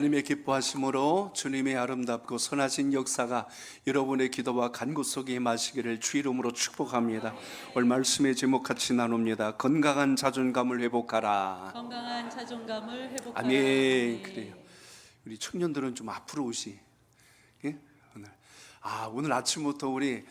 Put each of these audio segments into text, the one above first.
하나님의 기뻐하심으로 주님의 아름답고 선하신 역사가 여러분의 기도와 간구 속에 임하시기를 주 이름으로 축복합니다. 오늘 말씀의 제목 같이 나눕니다. 건강한 자존감을 회복하라. 건강한 자존감을 회복하라. 아멘. 그래요. 우리 청년들은 좀 앞으로 오시. 예? 오늘 아침부터 우리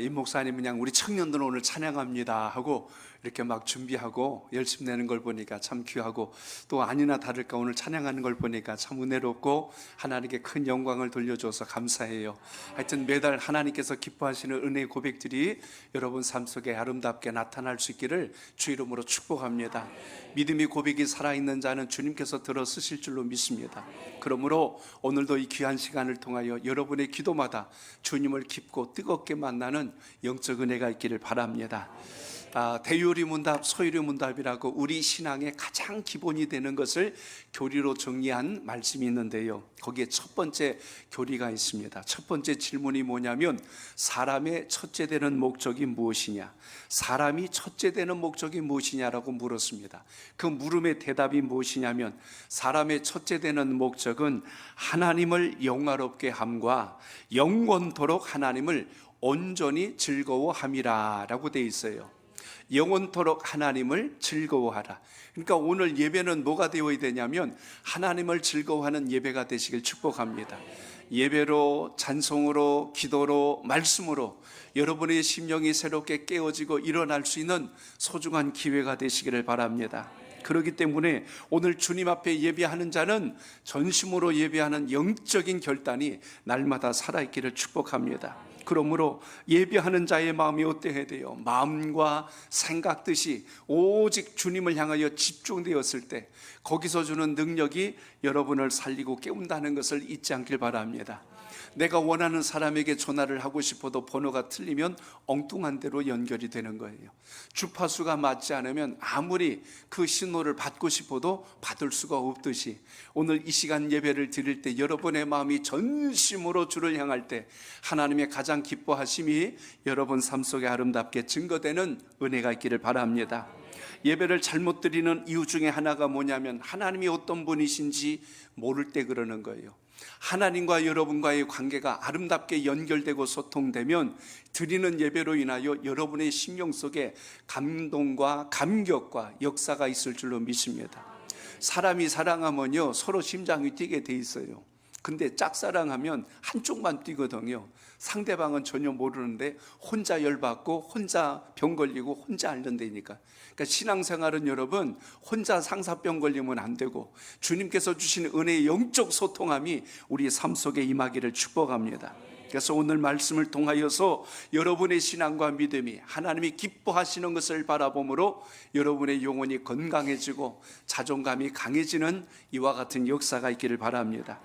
임 목사님 그냥 우리 청년들은 오늘 찬양합니다 하고 이렇게 막 준비하고 열심 내는 걸 보니까 참 귀하고, 또 아니나 다를까 오늘 찬양하는 걸 보니까 참 은혜롭고 하나님께 큰 영광을 돌려줘서 감사해요. 하여튼 매달 하나님께서 기뻐하시는 은혜의 고백들이 여러분 삶 속에 아름답게 나타날 수 있기를 주 이름으로 축복합니다. 믿음의 고백이 살아있는 자는 주님께서 들어 쓰실 줄로 믿습니다. 그러므로 오늘도 이 귀한 시간을 통하여 여러분의 기도마다 주님을 깊고 뜨겁게 만나는 영적 은혜가 있기를 바랍니다. 대유리 문답, 소유리 문답이라고 우리 신앙의 가장 기본이 되는 것을 교리로 정리한 말씀이 있는데요, 거기에 첫 번째 교리가 있습니다. 첫 번째 질문이 뭐냐면, 사람의 첫째 되는 목적이 무엇이냐, 사람이 첫째 되는 목적이 무엇이냐라고 물었습니다. 그 물음의 대답이 무엇이냐면, 사람의 첫째 되는 목적은 하나님을 영화롭게 함과 영원토록 하나님을 온전히 즐거워함이라 라고 되어 있어요. 영원토록 하나님을 즐거워하라. 그러니까 오늘 예배는 뭐가 되어야 되냐면 하나님을 즐거워하는 예배가 되시길 축복합니다. 예배로, 찬송으로, 기도로, 말씀으로 여러분의 심령이 새롭게 깨어지고 일어날 수 있는 소중한 기회가 되시기를 바랍니다. 그렇기 때문에 오늘 주님 앞에 예배하는 자는 전심으로 예배하는 영적인 결단이 날마다 살아있기를 축복합니다. 그러므로 예배하는 자의 마음이 어때야 돼요? 마음과 생각 뜻이 오직 주님을 향하여 집중되었을 때 거기서 주는 능력이 여러분을 살리고 깨운다는 것을 잊지 않길 바랍니다. 내가 원하는 사람에게 전화를 하고 싶어도 번호가 틀리면 엉뚱한 대로 연결이 되는 거예요. 주파수가 맞지 않으면 아무리 그 신호를 받고 싶어도 받을 수가 없듯이, 오늘 이 시간 예배를 드릴 때 여러분의 마음이 전심으로 주를 향할 때 하나님의 가장 기뻐하심이 여러분 삶 속에 아름답게 증거되는 은혜가 있기를 바랍니다. 예배를 잘못 드리는 이유 중에 하나가 뭐냐면 하나님이 어떤 분이신지 모를 때 그러는 거예요. 하나님과 여러분과의 관계가 아름답게 연결되고 소통되면 드리는 예배로 인하여 여러분의 심령 속에 감동과 감격과 역사가 있을 줄로 믿습니다. 사람이 사랑하면요 서로 심장이 뛰게 돼 있어요. 근데 짝사랑하면 한쪽만 뛰거든요. 상대방은 전혀 모르는데 혼자 열받고 혼자 병 걸리고 혼자 앓는다니까. 그러니까 신앙생활은 여러분 혼자 상사병 걸리면 안 되고 주님께서 주신 은혜의 영적 소통함이 우리 삶 속에 임하기를 축복합니다. 그래서 오늘 말씀을 통하여서 여러분의 신앙과 믿음이 하나님이 기뻐하시는 것을 바라보므로 여러분의 영혼이 건강해지고 자존감이 강해지는 이와 같은 역사가 있기를 바랍니다.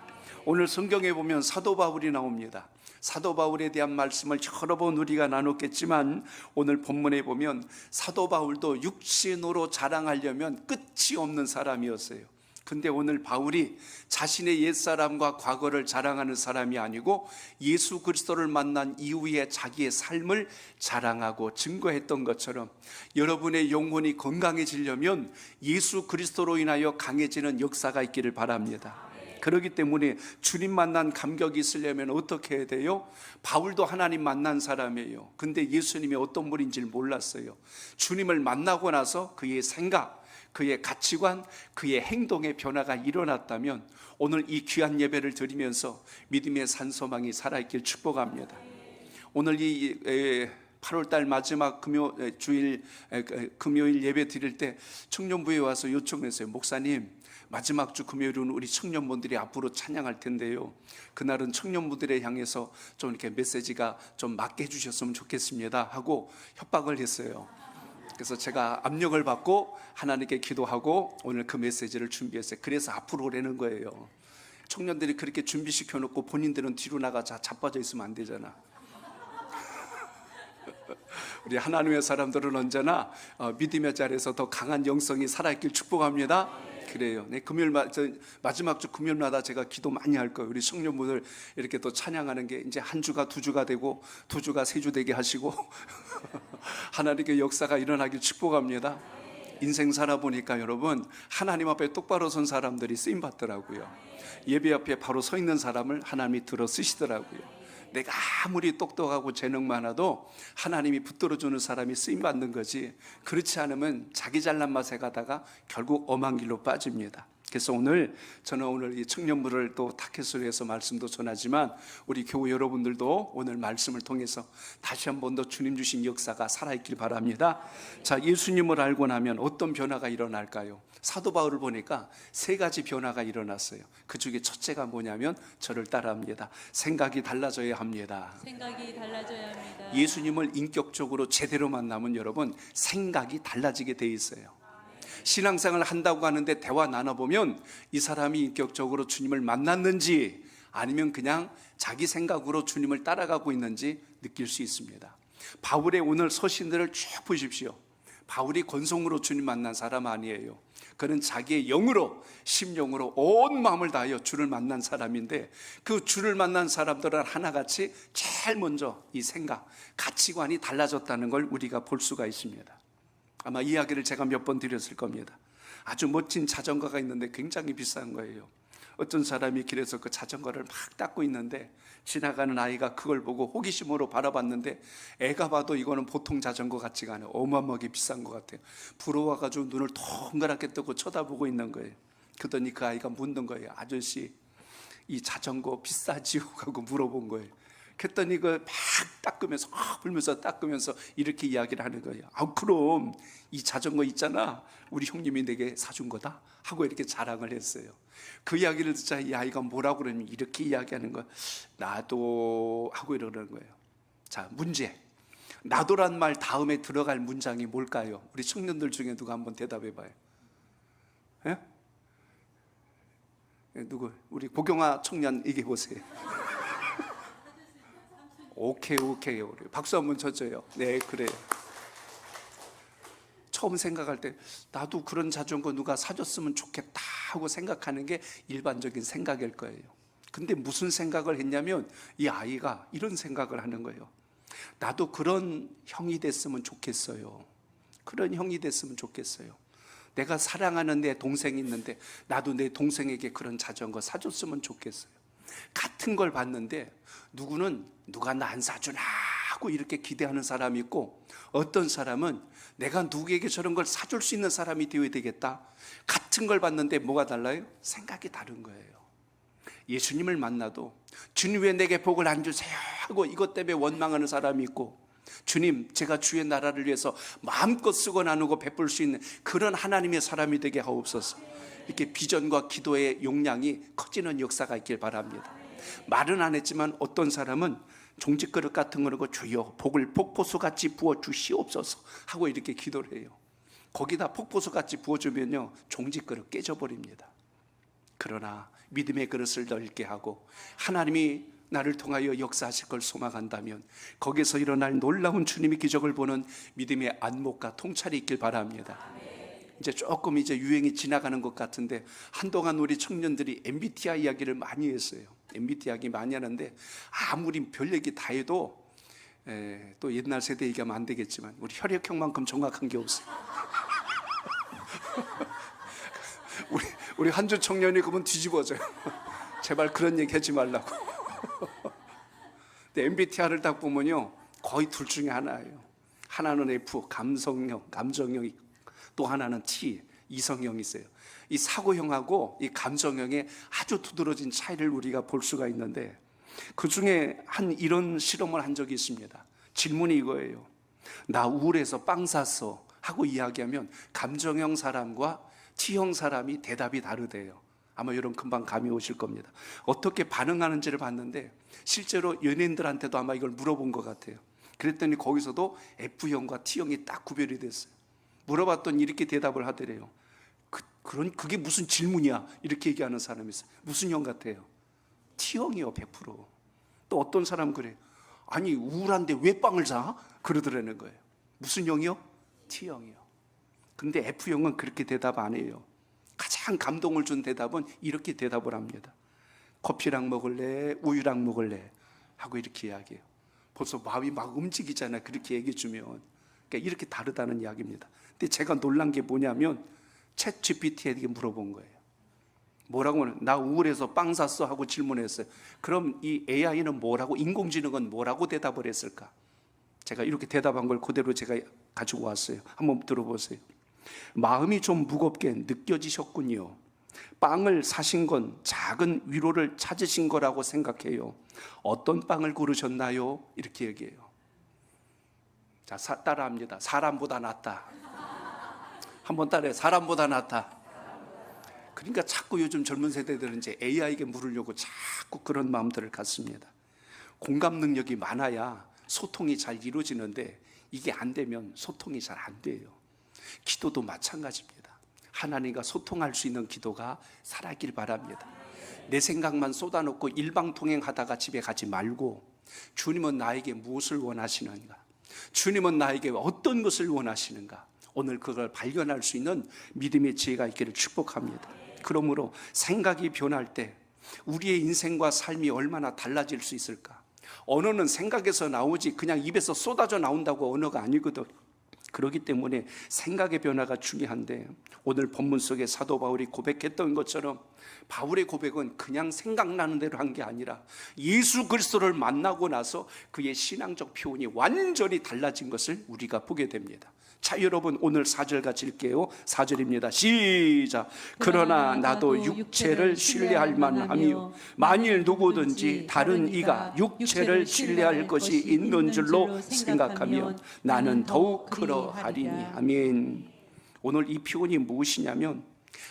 오늘 성경에 보면 사도 바울이 나옵니다. 사도 바울에 대한 말씀을 여러 번 우리가 나눴겠지만 오늘 본문에 보면 사도 바울도 육신으로 자랑하려면 끝이 없는 사람이었어요. 근데 오늘 바울이 자신의 옛사람과 과거를 자랑하는 사람이 아니고 예수 그리스도를 만난 이후에 자기의 삶을 자랑하고 증거했던 것처럼 여러분의 영혼이 건강해지려면 예수 그리스도로 인하여 강해지는 역사가 있기를 바랍니다. 그렇기 때문에 주님 만난 감격이 있으려면 어떻게 해야 돼요? 바울도 하나님 만난 사람이에요. 근데 예수님이 어떤 분인지를 몰랐어요. 주님을 만나고 나서 그의 생각, 그의 가치관, 그의 행동의 변화가 일어났다면 오늘 이 귀한 예배를 드리면서 믿음의 산소망이 살아있길 축복합니다. 오늘 이 8월달 마지막 금요일 예배 드릴 때 청년부에 와서 요청했어요. 목사님, 마지막 주 금요일은 우리 청년분들이 앞으로 찬양할 텐데요, 그날은 청년분들에 향해서 좀 이렇게 메시지가 좀 맞게 해주셨으면 좋겠습니다 하고 협박을 했어요. 그래서 제가 압력을 받고 하나님께 기도하고 오늘 그 메시지를 준비했어요. 그래서 앞으로 오라는 거예요. 청년들이 그렇게 준비시켜 놓고 본인들은 뒤로 나가 자빠져 있으면 안 되잖아. 우리 하나님의 사람들은 언제나 믿음의 자리에서 더 강한 영성이 살아있길 축복합니다. 그래요. 네, 마지막 주 금요일마다 제가 기도 많이 할 거예요. 우리 청년분들 이렇게 또 찬양하는 게 이제 한 주가 두 주가 되고 두 주가 세 주 되게 하시고 하나님의 역사가 일어나길 축복합니다. 인생 살아보니까 여러분, 하나님 앞에 똑바로 선 사람들이 쓰임 받더라고요. 예배 앞에 바로 서 있는 사람을 하나님이 들어 쓰시더라고요. 내가 아무리 똑똑하고 재능 많아도 하나님이 붙들어주는 사람이 쓰임 받는 거지, 그렇지 않으면 자기 잘난 맛에 가다가 결국 엄한 길로 빠집니다. 그래서 저는 이 청년부를 또 타켓을 위해서 말씀도 전하지만, 우리 교우 여러분들도 오늘 말씀을 통해서 다시 한 번 더 주님 주신 역사가 살아있길 바랍니다. 자, 예수님을 알고 나면 어떤 변화가 일어날까요? 사도 바울을 보니까 3가지 변화가 일어났어요. 그 중에 첫째가 뭐냐면, 저를 따라합니다. 생각이 달라져야 합니다. 생각이 달라져야 합니다. 예수님을 인격적으로 제대로 만나면 여러분, 생각이 달라지게 돼 있어요. 신앙생활을 한다고 하는데 대화 나눠보면 이 사람이 인격적으로 주님을 만났는지 아니면 그냥 자기 생각으로 주님을 따라가고 있는지 느낄 수 있습니다. 바울의 오늘 서신들을 쭉 보십시오. 바울이 건성으로 주님 만난 사람 아니에요. 그는 자기의 영으로, 심령으로 온 마음을 다하여 주를 만난 사람인데, 그 주를 만난 사람들은 하나같이 제일 먼저 이 생각, 가치관이 달라졌다는 걸 우리가 볼 수가 있습니다. 아마 이야기를 제가 몇 번 드렸을 겁니다. 아주 멋진 자전거가 있는데 굉장히 비싼 거예요. 어떤 사람이 길에서 그 자전거를 막 닦고 있는데 지나가는 아이가 그걸 보고 호기심으로 바라봤는데, 애가 봐도 이거는 보통 자전거 같지가 않아요. 어마어마하게 비싼 것 같아요. 부러워가지고 눈을 동그랗게 뜨고 쳐다보고 있는 거예요. 그러더니 그 아이가 묻는 거예요. 아저씨, 이 자전거 비싸지요? 하고 물어본 거예요. 그랬더니 그 막 닦으면서, 불면서 닦으면서 이렇게 이야기를 하는 거예요. 아, 그럼 이 자전거 있잖아, 우리 형님이 내게 사준 거다 하고 이렇게 자랑을 했어요. 그 이야기를 듣자 이 아이가 뭐라고 그러면 이렇게 이야기하는 거예요. 나도 하고 이러는 거예요. 자, 문제. 나도란 말 다음에 들어갈 문장이 뭘까요? 우리 청년들 중에 누가 한번 대답해 봐요. 예? 누구? 우리 고경아 청년 얘기해 보세요. 오케이. 박수 한번 쳐줘요. 네, 그래요. 처음 생각할 때 나도 그런 자전거 누가 사줬으면 좋겠다 하고 생각하는 게 일반적인 생각일 거예요. 근데 무슨 생각을 했냐면, 이 아이가 이런 생각을 하는 거예요. 나도 그런 형이 됐으면 좋겠어요. 그런 형이 됐으면 좋겠어요. 내가 사랑하는 내 동생이 있는데 나도 내 동생에게 그런 자전거 사줬으면 좋겠어요. 같은 걸 봤는데 누구는 누가 나 안 사주나 하고 이렇게 기대하는 사람이 있고, 어떤 사람은 내가 누구에게 저런 걸 사줄 수 있는 사람이 되어야 되겠다. 같은 걸 봤는데 뭐가 달라요? 생각이 다른 거예요. 예수님을 만나도 주님 왜 내게 복을 안 주세요 하고 이것 때문에 원망하는 사람이 있고, 주님 제가 주의 나라를 위해서 마음껏 쓰고 나누고 베풀 수 있는 그런 하나님의 사람이 되게 하옵소서. 이렇게 비전과 기도의 용량이 커지는 역사가 있길 바랍니다. 말은 안 했지만 어떤 사람은 종직그릇 같은 거라고 주여 복을 폭포수같이 부어주시옵소서 하고 이렇게 기도를 해요. 거기다 폭포수같이 부어주면요 종직그릇 깨져버립니다. 그러나 믿음의 그릇을 넓게 하고 하나님이 나를 통하여 역사하실 걸 소망한다면 거기서 일어날 놀라운 주님의 기적을 보는 믿음의 안목과 통찰이 있길 바랍니다. 이제 조금 유행이 지나가는 것 같은데, 한동안 우리 청년들이 MBTI 이야기를 많이 했어요. MBTI 이야기 많이 하는데 아무리 별 얘기 다 해도 또 옛날 세대 얘기하면 안 되겠지만 우리 혈액형만큼 정확한 게 없어요. 우리 한주 청년이 그러면 뒤집어져요. 제발 그런 얘기 하지 말라고. 근데 MBTI를 딱 보면요 거의 둘 중에 하나예요. 하나는 F, 감성형, 감정형이, 또 하나는 T, 이성형이 있어요. 이 사고형하고 이 감정형의 아주 두드러진 차이를 우리가 볼 수가 있는데, 그 중에 이런 실험을 한 적이 있습니다. 질문이 이거예요. 나 우울해서 빵 샀어 하고 이야기하면 감정형 사람과 T형 사람이 대답이 다르대요. 아마 여러분 금방 감이 오실 겁니다. 어떻게 반응하는지를 봤는데 실제로 연예인들한테도 아마 이걸 물어본 것 같아요. 그랬더니 거기서도 F형과 T형이 딱 구별이 됐어요. 물어봤더니 이렇게 대답을 하더래요. 그게 무슨 질문이야? 이렇게 얘기하는 사람이 있어요. 무슨 형 같아요? T형이요, 100%. 또 어떤 사람 그래. 아니 우울한데 왜 빵을 사? 그러더라는 거예요. 무슨 형이요? T형이요. 근데 F형은 그렇게 대답 안 해요. 가장 감동을 준 대답은 이렇게 대답을 합니다. 커피랑 먹을래? 우유랑 먹을래? 하고 이렇게 이야기해요. 벌써 마음이 막 움직이잖아요. 그렇게 얘기해 주면. 그러니까 이렇게 다르다는 이야기입니다. 근데 제가 놀란 게 뭐냐면 챗 GPT에게 물어본 거예요. 뭐라고 하는, 나 우울해서 빵 샀어 하고 질문했어요. 그럼 이 AI는 뭐라고, 인공지능은 뭐라고 대답을 했을까? 제가 이렇게 대답한 걸 그대로 제가 가지고 왔어요. 한번 들어보세요. 마음이 좀 무겁게 느껴지셨군요. 빵을 사신 건 작은 위로를 찾으신 거라고 생각해요. 어떤 빵을 고르셨나요? 이렇게 얘기해요. 자, 따라합니다. 사람보다 낫다. 한번 따라해요. 사람보다 낫다. 그러니까 자꾸 요즘 젊은 세대들은 이제 AI에게 물으려고 자꾸 그런 마음들을 갖습니다. 공감 능력이 많아야 소통이 잘 이루어지는데 이게 안 되면 소통이 잘 안 돼요. 기도도 마찬가지입니다. 하나님과 소통할 수 있는 기도가 살아길 바랍니다. 내 생각만 쏟아놓고 일방통행하다가 집에 가지 말고, 주님은 나에게 무엇을 원하시는가? 주님은 나에게 어떤 것을 원하시는가? 오늘 그걸 발견할 수 있는 믿음의 지혜가 있기를 축복합니다. 그러므로 생각이 변할 때 우리의 인생과 삶이 얼마나 달라질 수 있을까? 언어는 생각에서 나오지 그냥 입에서 쏟아져 나온다고 언어가 아니거든. 그렇기 때문에 생각의 변화가 중요한데, 오늘 본문 속에 사도 바울이 고백했던 것처럼 바울의 고백은 그냥 생각나는 대로 한 게 아니라 예수 그리스도를 만나고 나서 그의 신앙적 표현이 완전히 달라진 것을 우리가 보게 됩니다. 자, 여러분 오늘 4절 같이 읽게요. 4절입니다. 시작. 그러나 나도 육체를 신뢰할 만하며 만일 누구든지 다른 이가 육체를 신뢰할 것이 있는 줄로 생각하면 나는 더욱 그러하리니. 아멘. 오늘 이 표현이 무엇이냐면,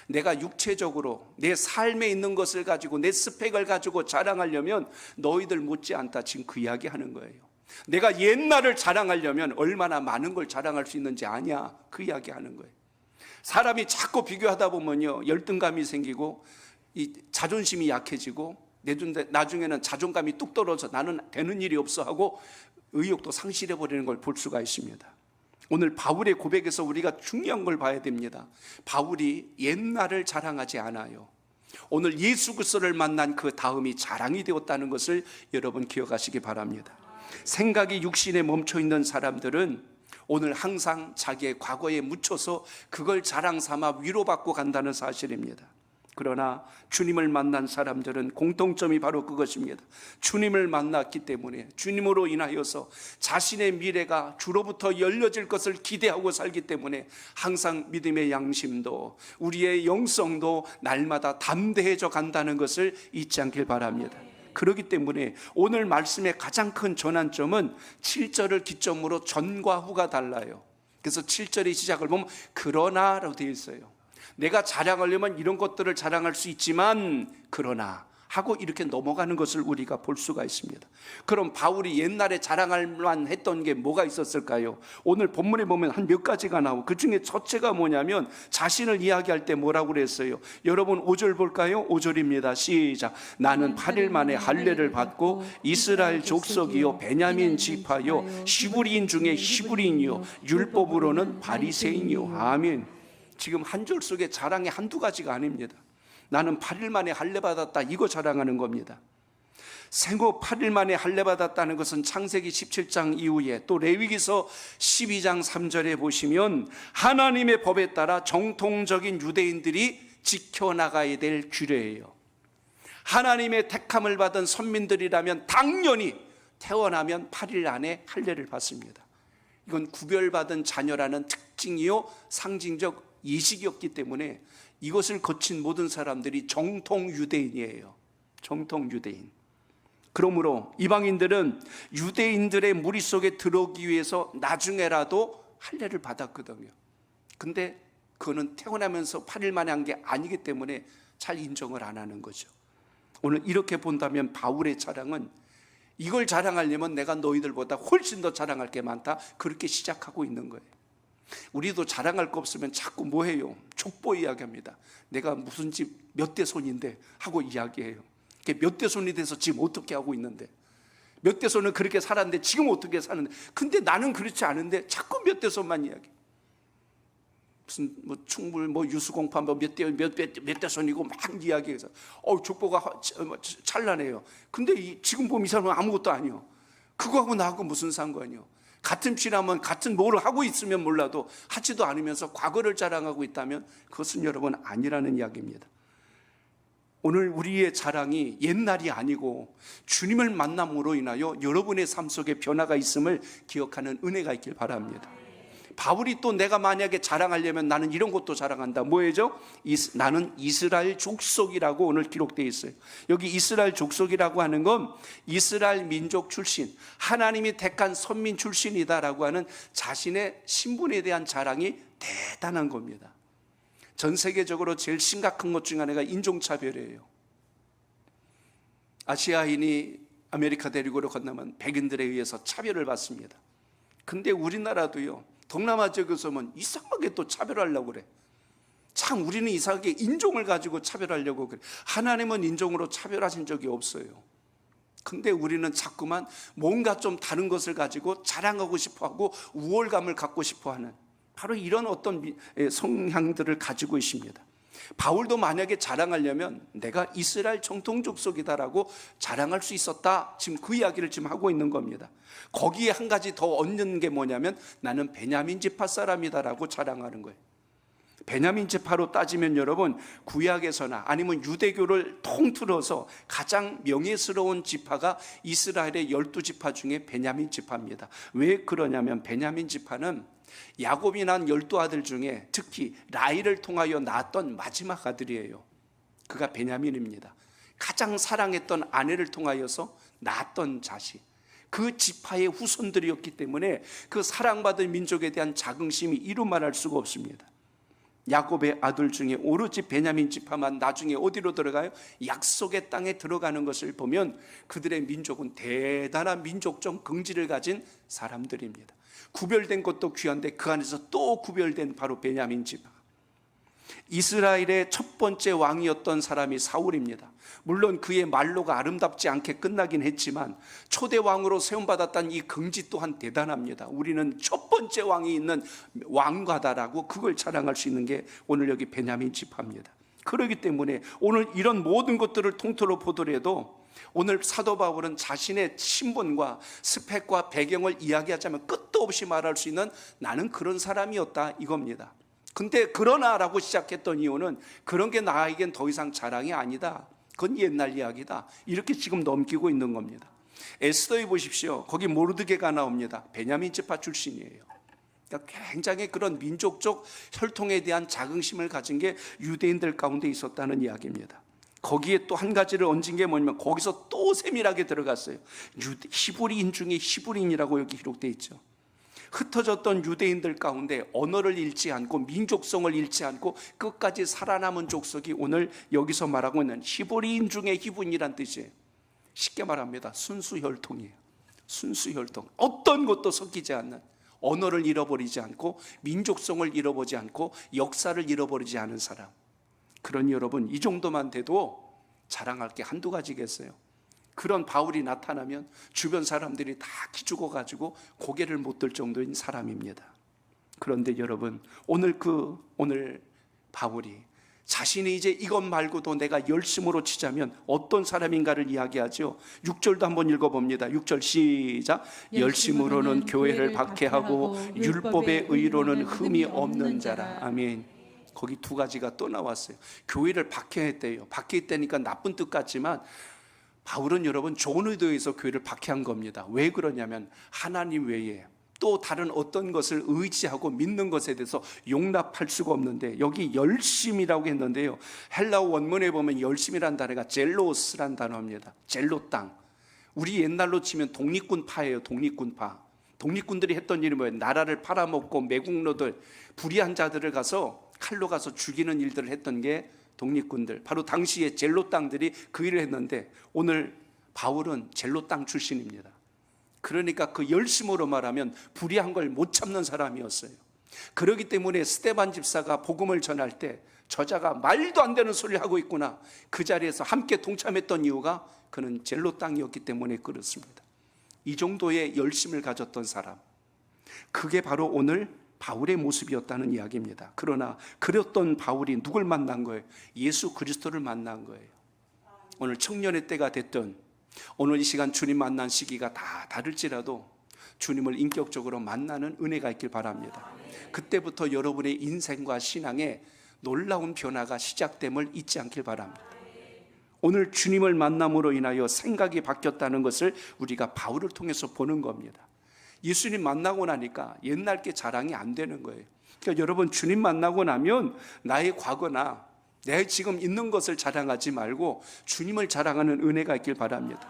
내가 육체적으로 내 삶에 있는 것을 가지고 내 스펙을 가지고 자랑하려면 너희들 못지않다, 지금 그 이야기 하는 거예요. 내가 옛날을 자랑하려면 얼마나 많은 걸 자랑할 수 있는지 아냐, 그 이야기 하는 거예요. 사람이 자꾸 비교하다 보면요, 열등감이 생기고 이 자존심이 약해지고 나중에는 자존감이 뚝 떨어져 나는 되는 일이 없어 하고 의욕도 상실해버리는 걸 볼 수가 있습니다. 오늘 바울의 고백에서 우리가 중요한 걸 봐야 됩니다. 바울이 옛날을 자랑하지 않아요. 오늘 예수 그리스도를 만난 그 다음이 자랑이 되었다는 것을 여러분 기억하시기 바랍니다. 생각이 육신에 멈춰 있는 사람들은 오늘 항상 자기의 과거에 묻혀서 그걸 자랑 삼아 위로받고 간다는 사실입니다. 그러나 주님을 만난 사람들은 공통점이 바로 그것입니다. 주님을 만났기 때문에, 주님으로 인하여서 자신의 미래가 주로부터 열려질 것을 기대하고 살기 때문에 항상 믿음의 양심도 우리의 영성도 날마다 담대해져 간다는 것을 잊지 않길 바랍니다. 그렇기 때문에 오늘 말씀의 가장 큰 전환점은 7절을 기점으로 전과 후가 달라요. 그래서 7절의 시작을 보면 그러나라고 되어 있어요. 내가 자랑하려면 이런 것들을 자랑할 수 있지만 그러나 하고 이렇게 넘어가는 것을 우리가 볼 수가 있습니다. 그럼 바울이 옛날에 자랑할 만했던 게 뭐가 있었을까요? 오늘 본문에 보면 한 몇 가지가 나오고 그 중에 첫째가 뭐냐면 자신을 이야기할 때 뭐라고 그랬어요? 여러분 5절 볼까요? 5절입니다. 시작. 나는 8일 만에 할례를 받고 이스라엘 족속이요 베냐민 지파요 시브리인 중에 시브리인이요 율법으로는 바리새인이요. 아멘. 지금 한 절 속에 자랑이 한두 가지가 아닙니다. 나는 8일 만에 할례 받았다, 이거 자랑하는 겁니다. 생후 8일 만에 할례 받았다는 것은 창세기 17장 이후에 또 레위기서 12장 3절에 보시면 하나님의 법에 따라 정통적인 유대인들이 지켜나가야 될 규례예요. 하나님의 택함을 받은 선민들이라면 당연히 태어나면 8일 안에 할례를 받습니다. 이건 구별받은 자녀라는 특징이요 상징적 예식이었기 때문에 이것을 거친 모든 사람들이 정통 유대인이에요. 정통 유대인. 그러므로 이방인들은 유대인들의 무리 속에 들어오기 위해서 나중에라도 할례를 받았거든요. 근데 그거는 태어나면서 8일 만에 한 게 아니기 때문에 잘 인정을 안 하는 거죠. 오늘 이렇게 본다면 바울의 자랑은 이걸 자랑하려면 내가 너희들보다 훨씬 더 자랑할 게 많다, 그렇게 시작하고 있는 거예요. 우리도 자랑할 거 없으면 자꾸 뭐 해요? 족보 이야기합니다. 내가 무슨 집 몇 대 손인데 하고 이야기해요. 몇 대 손이 돼서 지금 어떻게 하고 있는데, 몇 대 손은 그렇게 살았는데 지금 어떻게 사는데, 근데 나는 그렇지 않은데 자꾸 몇 대 손만 이야기. 무슨 뭐 충물 뭐 유수공판 뭐 몇 대 손이고 막 이야기해서 족보가 찬란해요. 근데 지금 보면 이 사람은 아무것도 아니요. 그거하고 나하고 무슨 상관이요? 같은 피라면 같은 뭘 하고 있으면 몰라도 하지도 않으면서 과거를 자랑하고 있다면 그것은 여러분 아니라는 이야기입니다. 오늘 우리의 자랑이 옛날이 아니고 주님을 만남으로 인하여 여러분의 삶 속에 변화가 있음을 기억하는 은혜가 있길 바랍니다. 바울이 또 내가 만약에 자랑하려면 나는 이런 것도 자랑한다. 뭐예요? 나는 이스라엘 족속이라고 오늘 기록되어 있어요. 여기 이스라엘 족속이라고 하는 건 이스라엘 민족 출신, 하나님이 택한 선민 출신이다라고 하는 자신의 신분에 대한 자랑이 대단한 겁니다. 전 세계적으로 제일 심각한 것 중 하나가 인종차별이에요. 아시아인이 아메리카 대륙으로 건너면 백인들에 의해서 차별을 받습니다. 근데 우리나라도요, 동남아 쪽에서 면 이상하게 또 차별하려고 그래. 참 우리는 이상하게 인종을 가지고 차별하려고 그래. 하나님은 인종으로 차별하신 적이 없어요. 근데 우리는 자꾸만 뭔가 좀 다른 것을 가지고 자랑하고 싶어하고 우월감을 갖고 싶어하는 바로 이런 어떤 성향들을 가지고 있습니다. 바울도 만약에 자랑하려면 내가 이스라엘 정통 족속이다라고 자랑할 수 있었다, 지금 그 이야기를 지금 하고 있는 겁니다. 거기에 한 가지 더 얹는 게 뭐냐면 나는 베냐민 지파 사람이다라고 자랑하는 거예요. 베냐민 지파로 따지면 여러분, 구약에서나 아니면 유대교를 통틀어서 가장 명예스러운 지파가 이스라엘의 12지파 중에 베냐민 지파입니다. 왜 그러냐면 베냐민 지파는 야곱이 난 12아들 중에 특히 라헬을 통하여 낳았던 마지막 아들이에요. 그가 베냐민입니다. 가장 사랑했던 아내를 통하여서 낳았던 자식, 그 지파의 후손들이었기 때문에 그 사랑받은 민족에 대한 자긍심이 이루 말할 수가 없습니다. 야곱의 아들 중에 오로지 베냐민 지파만 나중에 어디로 들어가요? 약속의 땅에 들어가는 것을 보면 그들의 민족은 대단한 민족적 긍지를 가진 사람들입니다. 구별된 것도 귀한데 그 안에서 또 구별된 바로 베냐민 지파. 이스라엘의 첫 번째 왕이었던 사람이 사울입니다. 물론 그의 말로가 아름답지 않게 끝나긴 했지만 초대 왕으로 세움받았다는 이 긍지 또한 대단합니다. 우리는 첫 번째 왕이 있는 왕가다라고 그걸 자랑할 수 있는 게 오늘 여기 베냐민 지파입니다. 그렇기 때문에 오늘 이런 모든 것들을 통틀어 보더라도 오늘 사도 바울은 자신의 신분과 스펙과 배경을 이야기하자면 끝도 없이 말할 수 있는 나는 그런 사람이었다 이겁니다. 근데 그러나라고 시작했던 이유는 그런 게 나에겐 더 이상 자랑이 아니다, 그건 옛날 이야기다, 이렇게 지금 넘기고 있는 겁니다. 에스더에 보십시오. 거기 모르드게가 나옵니다. 베냐민 지파 출신이에요. 그러니까 굉장히 그런 민족적 혈통에 대한 자긍심을 가진 게 유대인들 가운데 있었다는 이야기입니다. 거기에 또 한 가지를 얹은 게 뭐냐면 거기서 또 세밀하게 들어갔어요. 히브리인 중에 히브리인이라고 여기 기록되어 있죠. 흩어졌던 유대인들 가운데 언어를 잃지 않고 민족성을 잃지 않고 끝까지 살아남은 족속이 오늘 여기서 말하고 있는 히브리인 중에 히브리인이란 뜻이에요. 쉽게 말합니다. 순수 혈통이에요. 순수 혈통. 어떤 것도 섞이지 않는, 언어를 잃어버리지 않고 민족성을 잃어버리지 않고 역사를 잃어버리지 않은 사람. 그러니 여러분, 이 정도만 돼도 자랑할 게 한두 가지겠어요. 그런 바울이 나타나면 주변 사람들이 다 기죽어가지고 고개를 못 들 정도인 사람입니다. 그런데 여러분, 오늘 바울이 자신이 이제 이것 말고도 내가 열심으로 치자면 어떤 사람인가를 이야기하죠. 6절도 한번 읽어봅니다. 6절 시작. 열심으로는 교회를 박해하고 율법의 의로는 흠이 없는 자라. 아멘. 거기 두 가지가 또 나왔어요. 교회를 박해했대요. 박해했다니까 나쁜 뜻 같지만 바울은 여러분 좋은 의도에서 교회를 박해한 겁니다. 왜 그러냐면 하나님 외에 또 다른 어떤 것을 의지하고 믿는 것에 대해서 용납할 수가 없는데, 여기 열심이라고 했는데요, 헬라어 원문에 보면 열심이란 단어가 젤로스란 단어입니다. 젤로 땅. 우리 옛날로 치면 독립군파예요. 독립군파. 독립군들이 했던 일이 뭐예요? 나라를 팔아먹고 매국노들, 불의한 자들을 가서 칼로 가서 죽이는 일들을 했던 게 독립군들, 바로 당시에 젤로 땅들이 그 일을 했는데 오늘 바울은 젤로 땅 출신입니다. 그러니까 그 열심으로 말하면 불의한 걸 못 참는 사람이었어요. 그렇기 때문에 스데반 집사가 복음을 전할 때 저자가 말도 안 되는 소리를 하고 있구나, 그 자리에서 함께 동참했던 이유가 그는 젤로 땅이었기 때문에 그렇습니다. 이 정도의 열심을 가졌던 사람, 그게 바로 오늘 바울의 모습이었다는 이야기입니다. 그러나 그랬던 바울이 누굴 만난 거예요? 예수 그리스도를 만난 거예요. 오늘 청년의 때가 됐던 오늘 이 시간 주님 만난 시기가 다 다를지라도 주님을 인격적으로 만나는 은혜가 있길 바랍니다. 그때부터 여러분의 인생과 신앙에 놀라운 변화가 시작됨을 잊지 않길 바랍니다. 오늘 주님을 만남으로 인하여 생각이 바뀌었다는 것을 우리가 바울을 통해서 보는 겁니다. 예수님 만나고 나니까 옛날 게 자랑이 안 되는 거예요. 그러니까 여러분, 주님 만나고 나면 나의 과거나 내 지금 있는 것을 자랑하지 말고 주님을 자랑하는 은혜가 있길 바랍니다.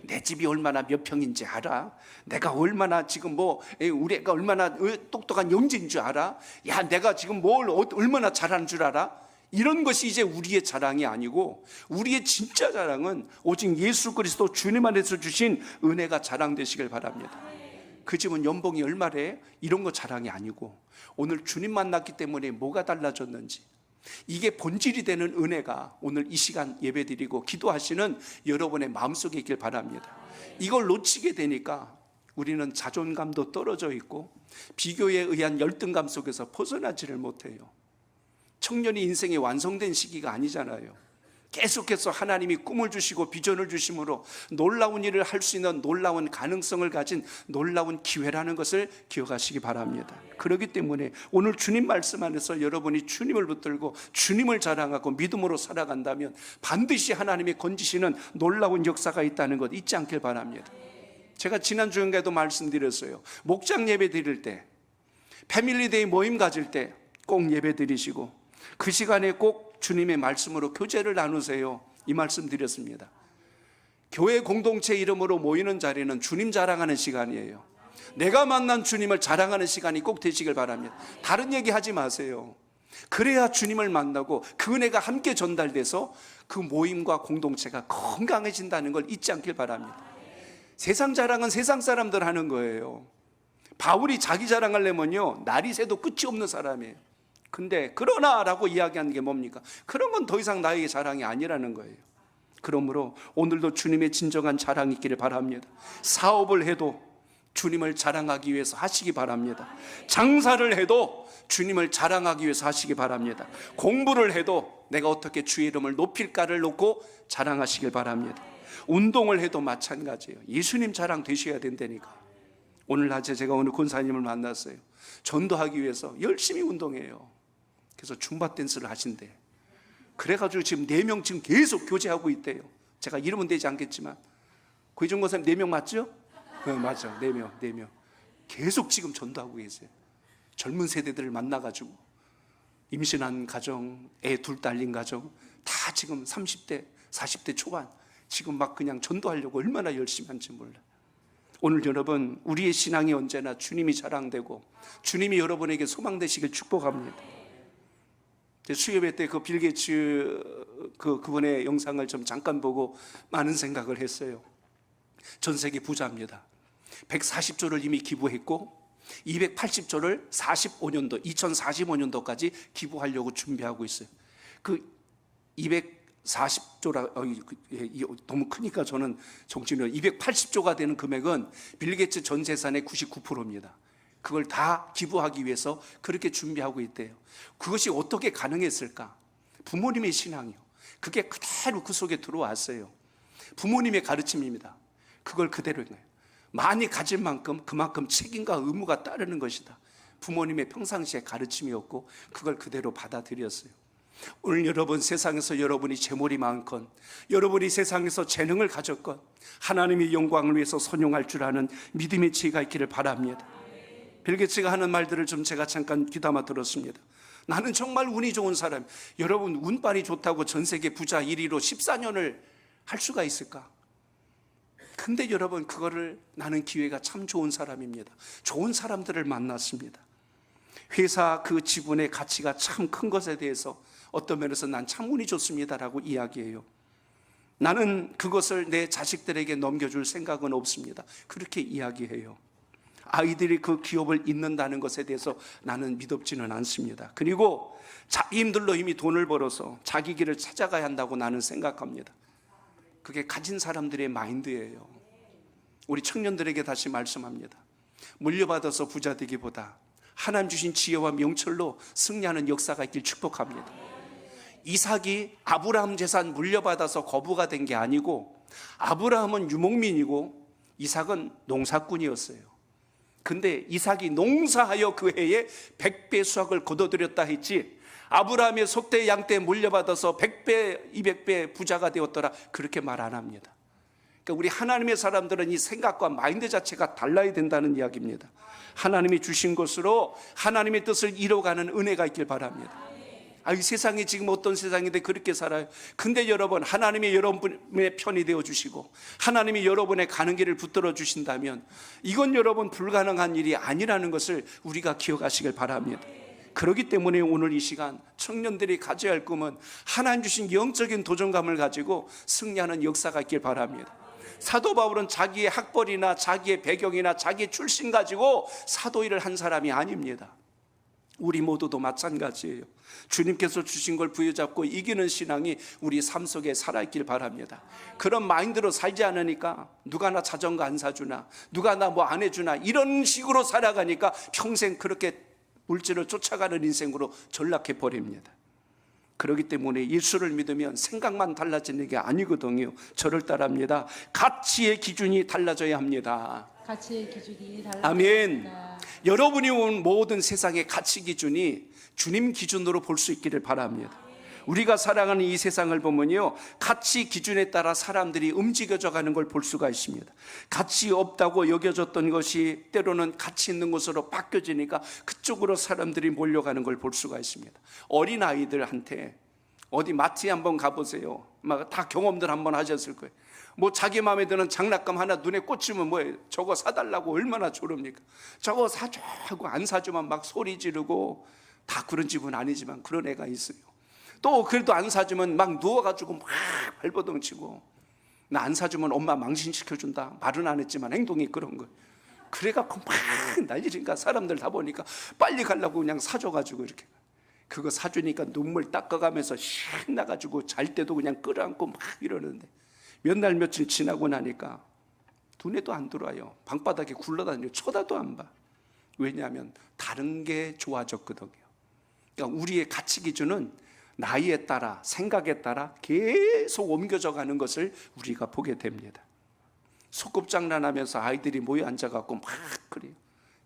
내 집이 얼마나 몇 평인지 알아? 내가 얼마나 지금 우리 애가 얼마나 똑똑한 영재인 줄 알아? 야, 내가 지금 뭘 얼마나 잘하는 줄 알아? 이런 것이 이제 우리의 자랑이 아니고, 우리의 진짜 자랑은 오직 예수 그리스도 주님 안에서 주신 은혜가 자랑되시길 바랍니다. 그 집은 연봉이 얼마래? 이런 거 자랑이 아니고, 오늘 주님 만났기 때문에 뭐가 달라졌는지, 이게 본질이 되는 은혜가 오늘 이 시간 예배드리고 기도하시는 여러분의 마음속에 있길 바랍니다. 이걸 놓치게 되니까 우리는 자존감도 떨어져 있고 비교에 의한 열등감 속에서 벗어나지를 못해요. 청년이 인생이 완성된 시기가 아니잖아요. 계속해서 하나님이 꿈을 주시고 비전을 주심으로 놀라운 일을 할 수 있는 놀라운 가능성을 가진 놀라운 기회라는 것을 기억하시기 바랍니다. 그렇기 때문에 오늘 주님 말씀 안에서 여러분이 주님을 붙들고 주님을 자랑하고 믿음으로 살아간다면 반드시 하나님이 건지시는 놀라운 역사가 있다는 것 잊지 않길 바랍니다. 제가 지난 주일에도 말씀드렸어요. 목장 예배 드릴 때, 패밀리데이 모임 가질 때 꼭 예배 드리시고 그 시간에 꼭 주님의 말씀으로 교제를 나누세요. 이 말씀 드렸습니다. 교회 공동체 이름으로 모이는 자리는 주님 자랑하는 시간이에요. 내가 만난 주님을 자랑하는 시간이 꼭 되시길 바랍니다. 다른 얘기 하지 마세요. 그래야 주님을 만나고 그 은혜가 함께 전달돼서 그 모임과 공동체가 건강해진다는 걸 잊지 않길 바랍니다. 세상 자랑은 세상 사람들 하는 거예요. 바울이 자기 자랑하려면요, 날이 새도 끝이 없는 사람이에요. 근데 그러나 라고 이야기하는 게 뭡니까? 그런 건 더 이상 나에게 자랑이 아니라는 거예요. 그러므로 오늘도 주님의 진정한 자랑이 있기를 바랍니다. 사업을 해도 주님을 자랑하기 위해서 하시기 바랍니다. 장사를 해도 주님을 자랑하기 위해서 하시기 바랍니다. 공부를 해도 내가 어떻게 주의 이름을 높일까를 놓고 자랑하시길 바랍니다. 운동을 해도 마찬가지예요. 예수님 자랑 되셔야 된다니까. 오늘 낮에 제가 오늘 권사님을 만났어요. 전도하기 위해서 열심히 운동해요. 그래서 줌바 댄스를 하신대. 그래가지고 지금 4명 지금 계속 교제하고 있대요. 제가 이름은 되지 않겠지만 고희정 권사님 4명 맞죠? 네, 맞아. 4명 계속 지금 전도하고 계세요. 젊은 세대들을 만나가지고 임신한 가정, 애 둘 딸린 가정 다 지금 30대 40대 초반 지금 막 그냥 전도하려고 얼마나 열심히 한지 몰라요. 오늘 여러분, 우리의 신앙이 언제나 주님이 자랑되고 주님이 여러분에게 소망 되시길 축복합니다. 수요예배 때 그 빌 게이츠 그분의 영상을 좀 잠깐 보고 많은 생각을 했어요. 전 세계 부자입니다. 140조를 이미 기부했고 280조를 45년도 2045년도까지 기부하려고 준비하고 있어요. 그 240조라 너무 크니까 저는 정치는 280조가 되는 금액은 빌 게이츠 전 재산의 99%입니다. 그걸 다 기부하기 위해서 그렇게 준비하고 있대요. 그것이 어떻게 가능했을까? 부모님의 신앙이요. 그게 그대로 그 속에 들어왔어요. 부모님의 가르침입니다. 그걸 그대로 해요. 많이 가진 만큼 그만큼 책임과 의무가 따르는 것이다. 부모님의 평상시의 가르침이었고 그걸 그대로 받아들였어요. 오늘 여러분 세상에서 여러분이 재물이 많건 여러분이 세상에서 재능을 가졌건 하나님의 영광을 위해서 선용할 줄 아는 믿음의 지혜가 있기를 바랍니다. 빌 게이츠가 하는 말들을 좀 제가 잠깐 귀담아 들었습니다. 나는 정말 운이 좋은 사람. 여러분, 운빨이 좋다고 전 세계 부자 1위로 14년을 할 수가 있을까? 근데 여러분, 그거를 나는 기회가 참 좋은 사람입니다. 좋은 사람들을 만났습니다. 회사 그 지분의 가치가 참 큰 것에 대해서 어떤 면에서 난 참 운이 좋습니다라고 이야기해요. 나는 그것을 내 자식들에게 넘겨줄 생각은 없습니다. 그렇게 이야기해요. 아이들이 그 기업을 잇는다는 것에 대해서 나는 믿op지는 않습니다. 그리고 자기 힘들로 이미 돈을 벌어서 자기 길을 찾아가야 한다고 나는 생각합니다. 그게 가진 사람들의 마인드예요. 우리 청년들에게 다시 말씀합니다. 물려받아서 부자 되기보다 하나님 주신 지혜와 명철로 승리하는 역사가 있길 축복합니다. 이삭이 아브라함 재산 물려받아서 거부가 된 게 아니고 아브라함은 유목민이고 이삭은 농사꾼이었어요. 근데 이삭이 농사하여 그 해에 100배 수확을 거둬들였다 했지, 아브라함의 속대 양떼 물려받아서 100배 200배 부자가 되었더라 그렇게 말 안 합니다. 그러니까 우리 하나님의 사람들은 이 생각과 마인드 자체가 달라야 된다는 이야기입니다. 하나님이 주신 것으로 하나님의 뜻을 이뤄가는 은혜가 있길 바랍니다. 이 세상이 지금 어떤 세상인데 그렇게 살아요. 근데 여러분, 하나님이 여러분의 편이 되어 주시고 하나님이 여러분의 가는 길을 붙들어 주신다면 이건 여러분 불가능한 일이 아니라는 것을 우리가 기억하시길 바랍니다. 그렇기 때문에 오늘 이 시간 청년들이 가져야 할 꿈은 하나님 주신 영적인 도전감을 가지고 승리하는 역사가 있길 바랍니다. 사도 바울은 자기의 학벌이나 자기의 배경이나 자기의 출신 가지고 사도 일을 한 사람이 아닙니다. 우리 모두도 마찬가지예요. 주님께서 주신 걸 부여잡고 이기는 신앙이 우리 삶 속에 살아있길 바랍니다. 그런 마인드로 살지 않으니까 누가 나 자전거 안 사주나, 누가 나 뭐 안 해주나, 이런 식으로 살아가니까 평생 그렇게 물질을 쫓아가는 인생으로 전락해 버립니다. 그렇기 때문에 예수를 믿으면 생각만 달라지는 게 아니거든요. 저를 따라합니다. 가치의 기준이 달라져야 합니다. 가치의 기준이 달라집니다. 아멘. 여러분이 온 모든 세상의 가치 기준이 주님 기준으로 볼 수 있기를 바랍니다. 우리가 살아가는 이 세상을 보면요, 가치 기준에 따라 사람들이 움직여져 가는 걸 볼 수가 있습니다. 가치 없다고 여겨졌던 것이 때로는 가치 있는 것으로 바뀌어지니까 그쪽으로 사람들이 몰려가는 걸 볼 수가 있습니다. 어린아이들한테 어디 마트에 한번 가보세요. 막 다 경험들 한번 하셨을 거예요. 뭐 자기 마음에 드는 장난감 하나 눈에 꽂히면 뭐예요? 저거 사달라고 얼마나 조릅니까? 저거 사줘 하고 안 사주면 막 소리 지르고, 다 그런 집은 아니지만 그런 애가 있어요. 또 그래도 안 사주면 막 누워가지고 막 발버둥치고, 나 안 사주면 엄마 망신시켜준다. 말은 안 했지만 행동이 그런 거예요. 그래갖고 막 난리니까 사람들 다 보니까 빨리 가려고 그냥 사줘가지고 이렇게, 그거 사주니까 눈물 닦아가면서 씩 나가지고 잘 때도 그냥 끌어안고 막 이러는데 몇 날 며칠 지나고 나니까 눈에도 안 들어와요. 방바닥에 굴러다니고 쳐다도 안 봐. 왜냐하면 다른 게 좋아졌거든요. 그러니까 우리의 가치 기준은 나이에 따라, 생각에 따라 계속 옮겨져 가는 것을 우리가 보게 됩니다. 소꿉장난하면서 아이들이 모여 앉아갖고 막 그래요.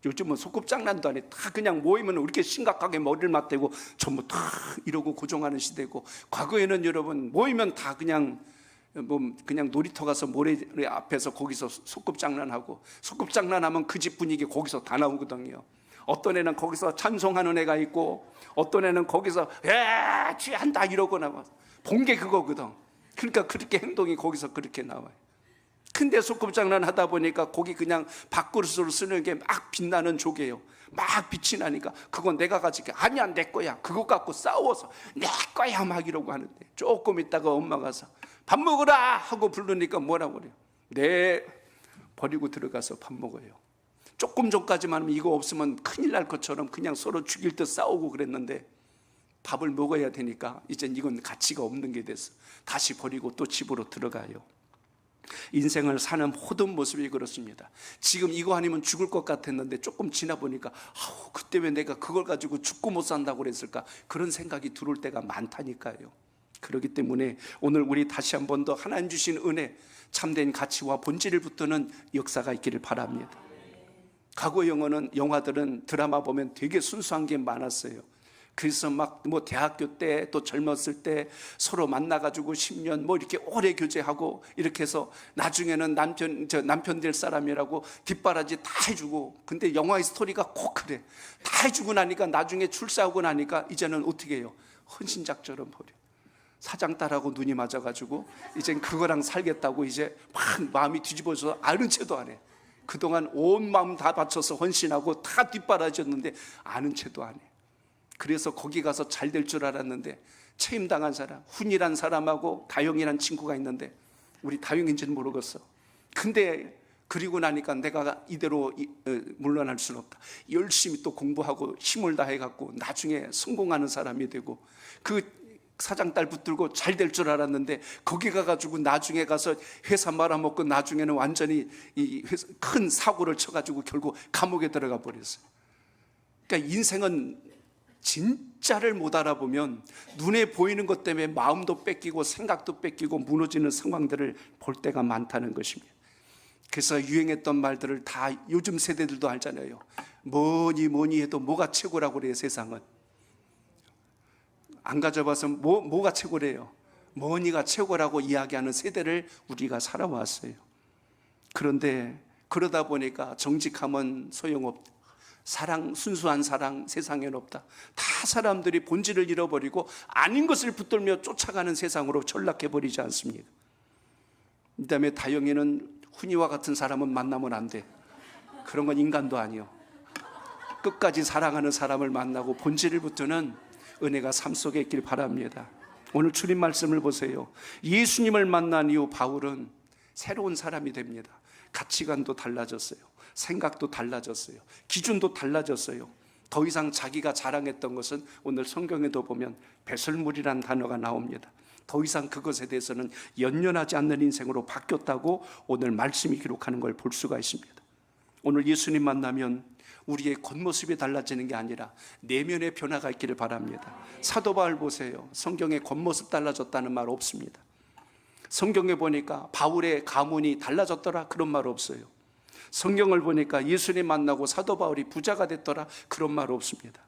요즘은 소꿉장난도 안 해. 다 그냥 모이면 이렇게 심각하게 머리를 맞대고 전부 다 이러고 고정하는 시대고, 과거에는 여러분 모이면 다 그냥 그냥 놀이터 가서 모래 앞에서 거기서 소꿉장난하고, 소꿉장난하면 그 집 분위기 거기서 다 나오거든요. 어떤 애는 거기서 찬송하는 애가 있고, 어떤 애는 거기서 취한다 이러고 나와. 본 게 그거거든. 그러니까 그렇게 행동이 거기서 그렇게 나와요. 근데 소꿉장난 하다 보니까 거기 그냥 밥그릇으로 쓰는 게 막 빛나는 조개요. 막 빛이 나니까 그건 내가 가지게, 아니야 내 거야, 그거 갖고 싸워서 내 거야 막 이러고 하는데, 조금 있다가 엄마 가서 밥 먹으라 하고 부르니까 뭐라고 그래요? 네, 버리고 들어가서 밥 먹어요. 조금 전까지만 하면 이거 없으면 큰일 날 것처럼 그냥 서로 죽일 듯 싸우고 그랬는데, 밥을 먹어야 되니까 이젠 이건 가치가 없는 게 됐어. 다시 버리고 또 집으로 들어가요. 인생을 사는 모든 모습이 그렇습니다. 지금 이거 아니면 죽을 것 같았는데 조금 지나 보니까 그때 왜 내가 그걸 가지고 죽고 못 산다고 그랬을까, 그런 생각이 들어올 때가 많다니까요. 그렇기 때문에 오늘 우리 다시 한 번 더 하나님 주신 은혜, 참된 가치와 본질을 붙드는 역사가 있기를 바랍니다. 과거 영화들은 드라마 보면 되게 순수한 게 많았어요. 그래서 막 뭐 대학교 때 또 젊었을 때 서로 만나가지고 10년 뭐 이렇게 오래 교제하고 이렇게 해서 나중에는 남편 될 사람이라고 뒷바라지 다 해주고, 근데 영화의 스토리가 꼭 그래. 다 해주고 나니까 나중에 출세하고 나니까 이제는 어떻게 해요? 헌신작처럼 버려. 사장 딸하고 눈이 맞아가지고 이젠 그거랑 살겠다고 이제 막 마음이 뒤집어져서 아는 채도 안 해. 그동안 온 마음 다 바쳐서 헌신하고 다 뒷바라졌는데 아는 채도 안 해. 그래서 거기 가서 잘 될 줄 알았는데 체임당한 사람, 훈이란 사람하고 다영이란 친구가 있는데, 우리 다영인지는 모르겠어. 근데 그리고 나니까 내가 이대로 물러날 수는 없다. 열심히 또 공부하고 힘을 다해갖고 나중에 성공하는 사람이 되고, 그 사장 딸 붙들고 잘 될 줄 알았는데 거기 가가지고 나중에 가서 회사 말아먹고 나중에는 완전히 큰 사고를 쳐가지고 결국 감옥에 들어가 버렸어요. 그러니까 인생은 진짜를 못 알아보면 눈에 보이는 것 때문에 마음도 뺏기고 생각도 뺏기고 무너지는 상황들을 볼 때가 많다는 것입니다. 그래서 유행했던 말들을 다 요즘 세대들도 알잖아요. 뭐니 해도 뭐가 최고라고 그래요. 세상은 안 가져봐서 뭐가 최고래요. 뭐니가 최고라고 이야기하는 세대를 우리가 살아왔어요. 그런데 그러다 보니까 정직함은 소용없다. 사랑, 순수한 사랑 세상엔 없다. 다 사람들이 본질을 잃어버리고 아닌 것을 붙들며 쫓아가는 세상으로 전락해버리지 않습니까? 그 다음에 다영이는 훈이와 같은 사람은 만나면 안 돼. 그런 건 인간도 아니요. 끝까지 사랑하는 사람을 만나고 본질을 붙드는 은혜가 삶 속에 있길 바랍니다. 오늘 주님 말씀을 보세요. 예수님을 만난 이후 바울은 새로운 사람이 됩니다. 가치관도 달라졌어요. 생각도 달라졌어요. 기준도 달라졌어요. 더 이상 자기가 자랑했던 것은 오늘 성경에도 보면 배설물이란 단어가 나옵니다. 더 이상 그것에 대해서는 연연하지 않는 인생으로 바뀌었다고 오늘 말씀이 기록하는 걸 볼 수가 있습니다. 오늘 예수님 만나면 우리의 겉모습이 달라지는 게 아니라 내면의 변화가 있기를 바랍니다. 사도 바울 보세요. 성경에 겉모습 달라졌다는 말 없습니다. 성경에 보니까 바울의 가문이 달라졌더라 그런 말 없어요. 성경을 보니까 예수님 만나고 사도 바울이 부자가 됐더라 그런 말 없습니다.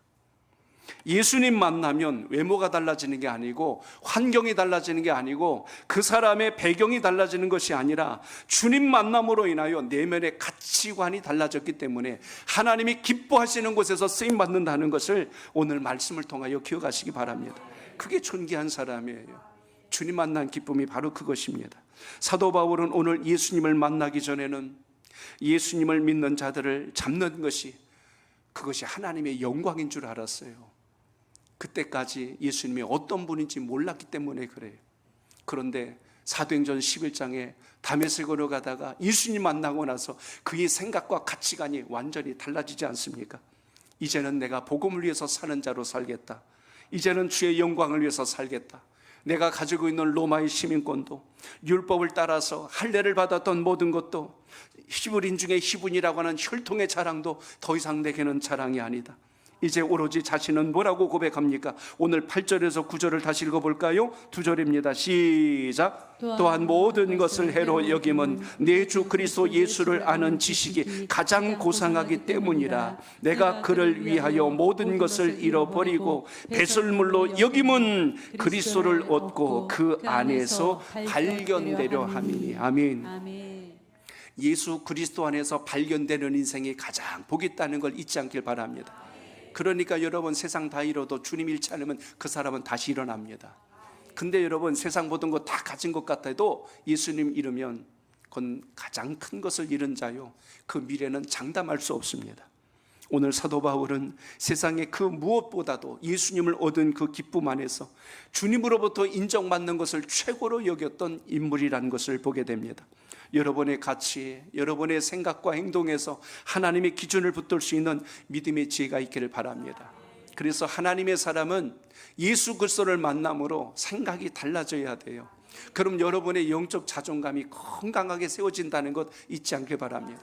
예수님 만나면 외모가 달라지는 게 아니고 환경이 달라지는 게 아니고 그 사람의 배경이 달라지는 것이 아니라 주님 만남으로 인하여 내면의 가치관이 달라졌기 때문에 하나님이 기뻐하시는 곳에서 쓰임받는다는 것을 오늘 말씀을 통하여 기억하시기 바랍니다. 그게 존귀한 사람이에요. 주님 만난 기쁨이 바로 그것입니다. 사도 바울은 오늘 예수님을 만나기 전에는 예수님을 믿는 자들을 잡는 것이 그것이 하나님의 영광인 줄 알았어요. 그때까지 예수님이 어떤 분인지 몰랐기 때문에 그래요. 그런데 사도행전 11장에 다메섹으로 가다가 예수님 만나고 나서 그의 생각과 가치관이 완전히 달라지지 않습니까? 이제는 내가 복음을 위해서 사는 자로 살겠다. 이제는 주의 영광을 위해서 살겠다. 내가 가지고 있는 로마의 시민권도 율법을 따라서 할례를 받았던 모든 것도 히브리인 중에 히브리라고 하는 혈통의 자랑도 더 이상 내게는 자랑이 아니다. 이제 오로지 자신은 뭐라고 고백합니까? 오늘 8절에서 9절을 다시 읽어볼까요? 2절입니다. 시작. 또한 모든 것을 해로 여김은 내 주 그리스도 예수를 아는 지식이 가장 고상하기 때문이라. 내가 그를 위하여 모든 것을 잃어버리고 배설물로 여김은 그리스도를 얻고 그 안에서 발견되려 함이니. 아멘. 예수 그리스도 안에서 발견되는 인생이 가장 복이 있다는 걸 잊지 않길 바랍니다. 그러니까 여러분 세상 다 잃어도 주님 잃지 않으면 그 사람은 다시 일어납니다. 근데 여러분 세상 모든 거 다 가진 것 같아도 예수님 잃으면 그건 가장 큰 것을 잃은 자요. 그 미래는 장담할 수 없습니다. 오늘 사도 바울은 세상의 그 무엇보다도 예수님을 얻은 그 기쁨 안에서 주님으로부터 인정받는 것을 최고로 여겼던 인물이라는 것을 보게 됩니다. 여러분의 가치, 여러분의 생각과 행동에서 하나님의 기준을 붙들 수 있는 믿음의 지혜가 있기를 바랍니다. 그래서 하나님의 사람은 예수 그리스도를 만남으로 생각이 달라져야 돼요. 그럼 여러분의 영적 자존감이 건강하게 세워진다는 것 잊지 않길 바랍니다.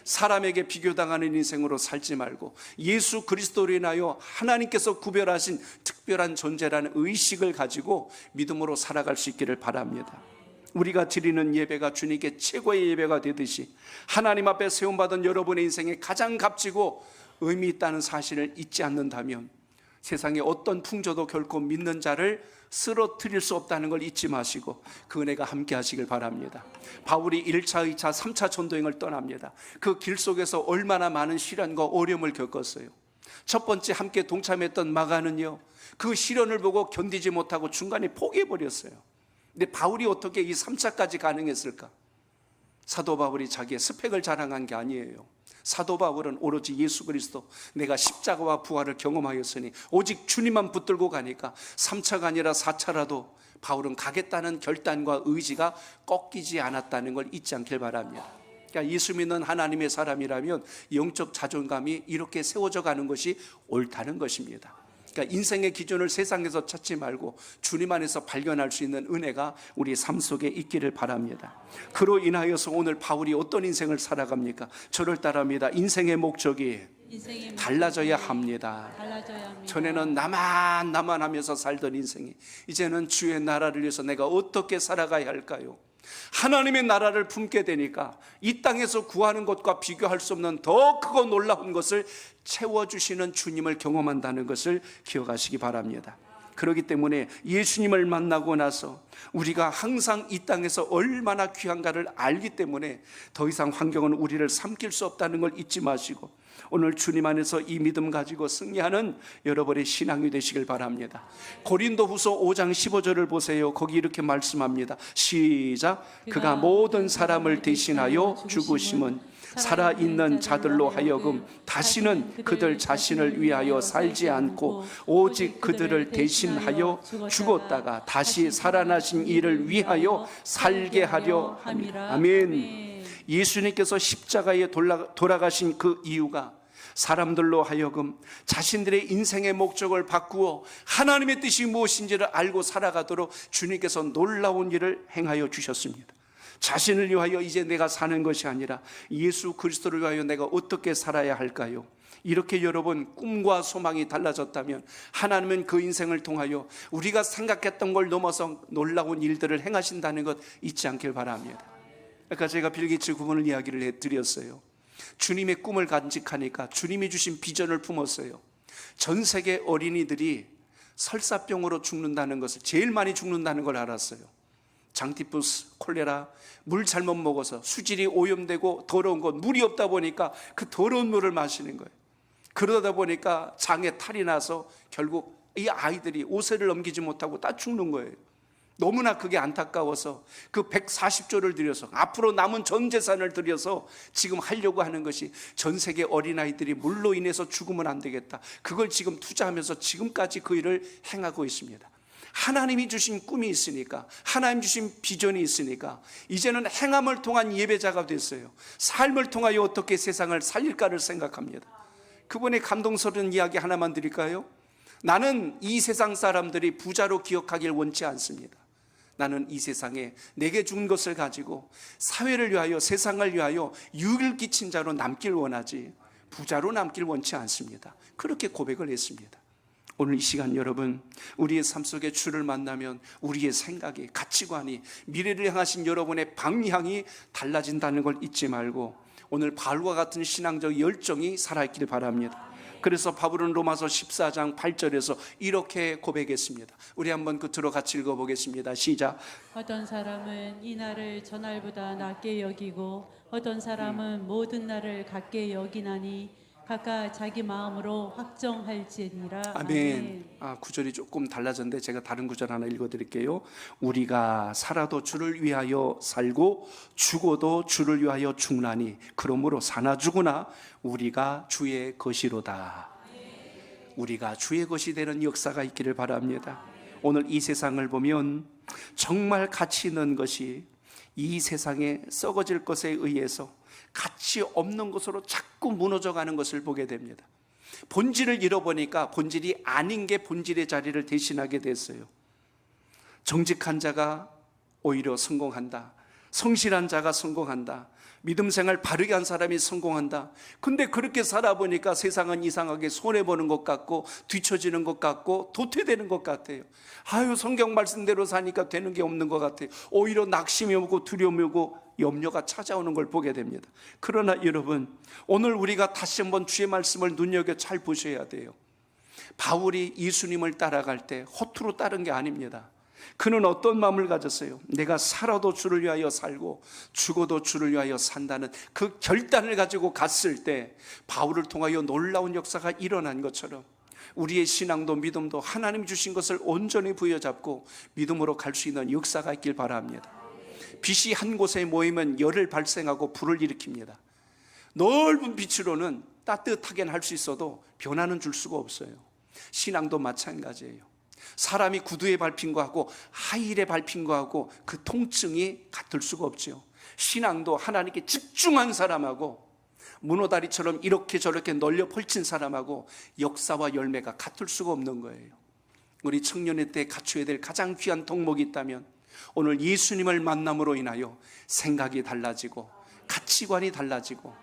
사람에게 비교당하는 인생으로 살지 말고 예수 그리스도로 인하여 하나님께서 구별하신 특별한 존재라는 의식을 가지고 믿음으로 살아갈 수 있기를 바랍니다. 우리가 드리는 예배가 주님께 최고의 예배가 되듯이 하나님 앞에 세움받은 여러분의 인생에 가장 값지고 의미 있다는 사실을 잊지 않는다면 세상에 어떤 풍조도 결코 믿는 자를 쓰러뜨릴 수 없다는 걸 잊지 마시고 그 은혜가 함께 하시길 바랍니다. 바울이 1차, 2차, 3차 전도행을 떠납니다. 그 길 속에서 얼마나 많은 시련과 어려움을 겪었어요. 첫 번째 함께 동참했던 마가는요, 그 시련을 보고 견디지 못하고 중간에 포기해버렸어요. 근데 바울이 어떻게 이 3차까지 가능했을까? 사도 바울이 자기의 스펙을 자랑한 게 아니에요. 사도 바울은 오로지 예수 그리스도, 내가 십자가와 부활을 경험하였으니 오직 주님만 붙들고 가니까 3차가 아니라 4차라도 바울은 가겠다는 결단과 의지가 꺾이지 않았다는 걸 잊지 않길 바랍니다. 그러니까 예수 믿는 하나님의 사람이라면 영적 자존감이 이렇게 세워져 가는 것이 옳다는 것입니다. 그러니까 인생의 기준을 세상에서 찾지 말고 주님 안에서 발견할 수 있는 은혜가 우리 삶 속에 있기를 바랍니다. 그로 인하여서 오늘 바울이 어떤 인생을 살아갑니까? 저를 따라합니다. 인생의 목적이 달라져야 합니다. 전에는 나만 하면서 살던 인생이 이제는 주의 나라를 위해서 내가 어떻게 살아가야 할까요? 하나님의 나라를 품게 되니까 이 땅에서 구하는 것과 비교할 수 없는 더 크고 놀라운 것을 채워주시는 주님을 경험한다는 것을 기억하시기 바랍니다. 그렇기 때문에 예수님을 만나고 나서 우리가 항상 이 땅에서 얼마나 귀한가를 알기 때문에 더 이상 환경은 우리를 삼킬 수 없다는 걸 잊지 마시고 오늘 주님 안에서 이 믿음 가지고 승리하는 여러분의 신앙이 되시길 바랍니다. 고린도후서 5장 15절을 보세요. 거기 이렇게 말씀합니다. 시작. 그가 모든 사람을 대신하여 죽으심은 살아있는 자들로 하여금 다시는 그들 자신을 위하여 살지 않고 오직 그들을 대신하여 죽었다가 다시 살아나신 이를 위하여 살게 하려 함이라. 아멘. 예수님께서 십자가에 돌아가신 그 이유가 사람들로 하여금 자신들의 인생의 목적을 바꾸어 하나님의 뜻이 무엇인지를 알고 살아가도록 주님께서 놀라운 일을 행하여 주셨습니다. 자신을 위하여 이제 내가 사는 것이 아니라 예수 그리스도를 위하여 내가 어떻게 살아야 할까요? 이렇게 여러분 꿈과 소망이 달라졌다면 하나님은 그 인생을 통하여 우리가 생각했던 걸 넘어서 놀라운 일들을 행하신다는 것 잊지 않길 바랍니다. 아까 제가 빌기츠 구분을 이야기를 해드렸어요. 주님의 꿈을 간직하니까 주님이 주신 비전을 품었어요. 전 세계 어린이들이 설사병으로 죽는다는 것을, 제일 많이 죽는다는 걸 알았어요. 장티푸스, 콜레라, 물 잘못 먹어서 수질이 오염되고 더러운 것, 물이 없다 보니까 그 더러운 물을 마시는 거예요. 그러다 보니까 장에 탈이 나서 결국 이 아이들이 5세를 넘기지 못하고 다 죽는 거예요. 너무나 그게 안타까워서 그 140조를 들여서 앞으로 남은 전 재산을 들여서 지금 하려고 하는 것이 전 세계 어린아이들이 물로 인해서 죽으면 안 되겠다. 그걸 지금 투자하면서 지금까지 그 일을 행하고 있습니다. 하나님이 주신 꿈이 있으니까, 하나님 주신 비전이 있으니까 이제는 행함을 통한 예배자가 됐어요. 삶을 통하여 어떻게 세상을 살릴까를 생각합니다. 그분의 감동스러운 이야기 하나만 드릴까요? 나는 이 세상 사람들이 부자로 기억하길 원치 않습니다. 나는 이 세상에 내게 준 것을 가지고 사회를 위하여, 세상을 위하여 유익을 끼친 자로 남길 원하지 부자로 남길 원치 않습니다. 그렇게 고백을 했습니다. 오늘 이 시간 여러분, 우리의 삶 속에 주를 만나면 우리의 생각이, 가치관이, 미래를 향하신 여러분의 방향이 달라진다는 걸 잊지 말고 오늘 바울과 같은 신앙적 열정이 살아있기를 바랍니다. 그래서 바울은 로마서 14장 8절에서 이렇게 고백했습니다. 우리 한번 끝으로 같이 읽어보겠습니다. 시작. 어떤 사람은 이 날을 저 날보다 낮게 여기고 어떤 사람은 모든 날을 같게 여기나니 각각 자기 마음으로 확정할지니라. 아멘. 구절이 조금 달라졌는데 제가 다른 구절 하나 읽어드릴게요. 우리가 살아도 주를 위하여 살고 죽어도 주를 위하여 죽나니 그러므로 사나 죽으나 우리가 주의 것이로다. 우리가 주의 것이 되는 역사가 있기를 바랍니다. 오늘 이 세상을 보면 정말 가치 있는 것이 이 세상에 썩어질 것에 의해서 가치 없는 것으로 자꾸 무너져가는 것을 보게 됩니다. 본질을 잃어보니까 본질이 아닌 게 본질의 자리를 대신하게 됐어요. 정직한 자가 오히려 성공한다. 성실한 자가 성공한다. 믿음 생활 바르게 한 사람이 성공한다. 근데 그렇게 살아보니까 세상은 이상하게 손해보는 것 같고 뒤처지는 것 같고 도태되는 것 같아요. 성경 말씀대로 사니까 되는 게 없는 것 같아요. 오히려 낙심이 오고 두려움이 오고 염려가 찾아오는 걸 보게 됩니다. 그러나 여러분, 오늘 우리가 다시 한번 주의 말씀을 눈여겨 잘 보셔야 돼요. 바울이 예수님을 따라갈 때 허투루 따른 게 아닙니다. 그는 어떤 마음을 가졌어요? 내가 살아도 주를 위하여 살고 죽어도 주를 위하여 산다는 그 결단을 가지고 갔을 때 바울을 통하여 놀라운 역사가 일어난 것처럼 우리의 신앙도 믿음도 하나님 주신 것을 온전히 부여잡고 믿음으로 갈 수 있는 역사가 있길 바랍니다. 빛이 한 곳에 모이면 열을 발생하고 불을 일으킵니다. 넓은 빛으로는 따뜻하게 할 수 있어도 변화는 줄 수가 없어요. 신앙도 마찬가지예요. 사람이 구두에 밟힌 거하고 하이힐에 밟힌 거하고 그 통증이 같을 수가 없죠. 신앙도 하나님께 집중한 사람하고 문어다리처럼 이렇게 저렇게 널려 펼친 사람하고 역사와 열매가 같을 수가 없는 거예요. 우리 청년의 때 갖춰야 될 가장 귀한 덕목이 있다면 오늘 예수님을 만남으로 인하여 생각이 달라지고 가치관이 달라지고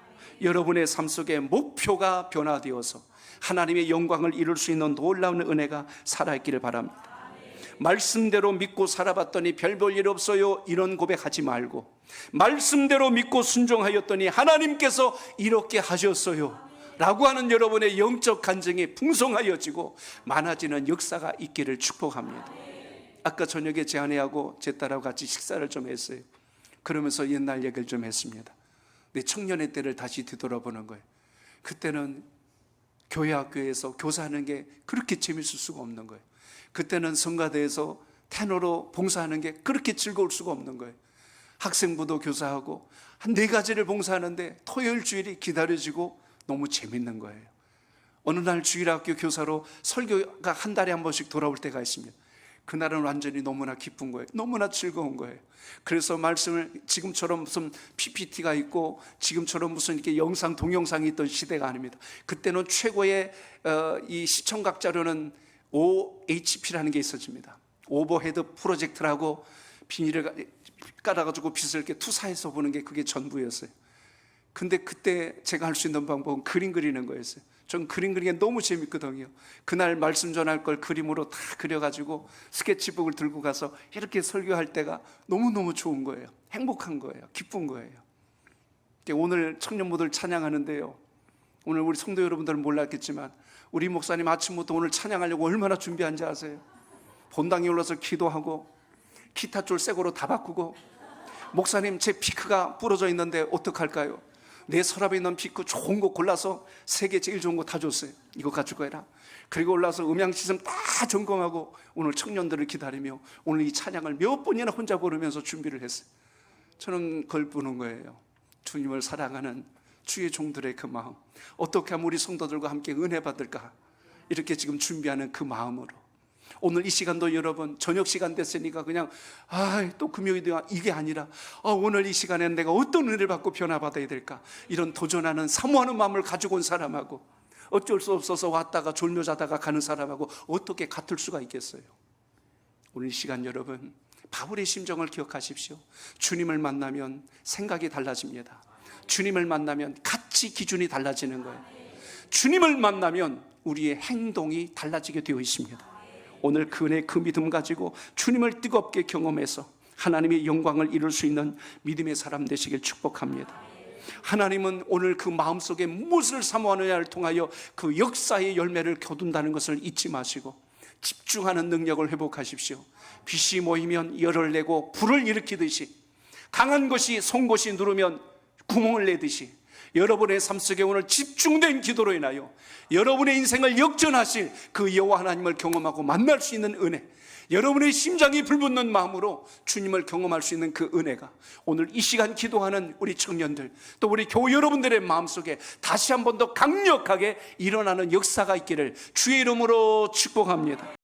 여러분의 삶 속에 목표가 변화되어서 하나님의 영광을 이룰 수 있는 놀라운 은혜가 살아있기를 바랍니다. 말씀대로 믿고 살아봤더니 별 볼 일 없어요, 이런 고백하지 말고, 말씀대로 믿고 순종하였더니 하나님께서 이렇게 하셨어요 라고 하는 여러분의 영적 간증이 풍성하여지고 많아지는 역사가 있기를 축복합니다. 아까 저녁에 제 아내하고 제 딸하고 같이 식사를 좀 했어요. 그러면서 옛날 얘기를 좀 했습니다. 내 청년의 때를 다시 되돌아보는 거예요. 그때는 교회 학교에서 교사하는 게 그렇게 재밌을 수가 없는 거예요. 그때는 성가대에서 테너로 봉사하는 게 그렇게 즐거울 수가 없는 거예요. 학생부도 교사하고 한 4가지를 봉사하는데 토요일 주일이 기다려지고 너무 재밌는 거예요. 어느 날 주일학교 교사로 설교가 한 달에 한 번씩 돌아올 때가 있습니다. 그날은 완전히 너무나 기쁜 거예요. 너무나 즐거운 거예요. 그래서 말씀을 지금처럼 무슨 PPT가 있고 지금처럼 무슨 이렇게 영상 동영상이 있던 시대가 아닙니다. 그때는 최고의 이 시청각 자료는 OHP라는 게 있었습니다. 오버헤드 프로젝트라고 비닐을 깔아가지고 빛을 이렇게 투사해서 보는 게 그게 전부였어요. 근데 그때 제가 할 수 있는 방법은 그림 그리는 거였어요. 전 그림 그리는 게 너무 재밌거든요. 그날 말씀 전할 걸 그림으로 다 그려가지고 스케치북을 들고 가서 이렇게 설교할 때가 너무너무 좋은 거예요. 행복한 거예요. 기쁜 거예요. 오늘 청년부들 찬양하는데요, 오늘 우리 성도 여러분들은 몰랐겠지만 우리 목사님 아침부터 오늘 찬양하려고 얼마나 준비한지 아세요? 본당에 올라서 기도하고 기타 줄 새 거로 다 바꾸고, 목사님 제 피크가 부러져 있는데 어떡할까요? 내 서랍에 있는 피크 좋은 거 골라서 세계 제일 좋은 거 다 줬어요. 이거 가지고 해라. 그리고 올라서 음향 시스템 다 점검하고 오늘 청년들을 기다리며 오늘 이 찬양을 몇 번이나 혼자 부르면서 준비를 했어요. 저는 그걸 보는 거예요. 주님을 사랑하는 주의 종들의 그 마음, 어떻게 하면 우리 성도들과 함께 은혜 받을까, 이렇게 지금 준비하는 그 마음으로 오늘 이 시간도 여러분 저녁 시간 됐으니까 그냥 또 금요일이야 이게 아니라 오늘 이 시간에는 내가 어떤 은혜를 받고 변화받아야 될까, 이런 도전하는 사모하는 마음을 가지고 온 사람하고 어쩔 수 없어서 왔다가 졸며 자다가 가는 사람하고 어떻게 같을 수가 있겠어요? 오늘 이 시간 여러분 바울의 심정을 기억하십시오. 주님을 만나면 생각이 달라집니다. 주님을 만나면 가치 기준이 달라지는 거예요. 주님을 만나면 우리의 행동이 달라지게 되어 있습니다. 오늘 그 은혜, 그 믿음 가지고 주님을 뜨겁게 경험해서 하나님의 영광을 이룰 수 있는 믿음의 사람 되시길 축복합니다. 하나님은 오늘 그 마음속에 무엇을 사모하느냐를 통하여 그 역사의 열매를 거둔다는 것을 잊지 마시고 집중하는 능력을 회복하십시오. 빛이 모이면 열을 내고 불을 일으키듯이, 강한 것이 송곳이 누르면 구멍을 내듯이, 여러분의 삶 속에 오늘 집중된 기도로 인하여 여러분의 인생을 역전하실 그 여호와 하나님을 경험하고 만날 수 있는 은혜, 여러분의 심장이 불붙는 마음으로 주님을 경험할 수 있는 그 은혜가 오늘 이 시간 기도하는 우리 청년들, 또 우리 교우 여러분들의 마음속에 다시 한 번 더 강력하게 일어나는 역사가 있기를 주의 이름으로 축복합니다.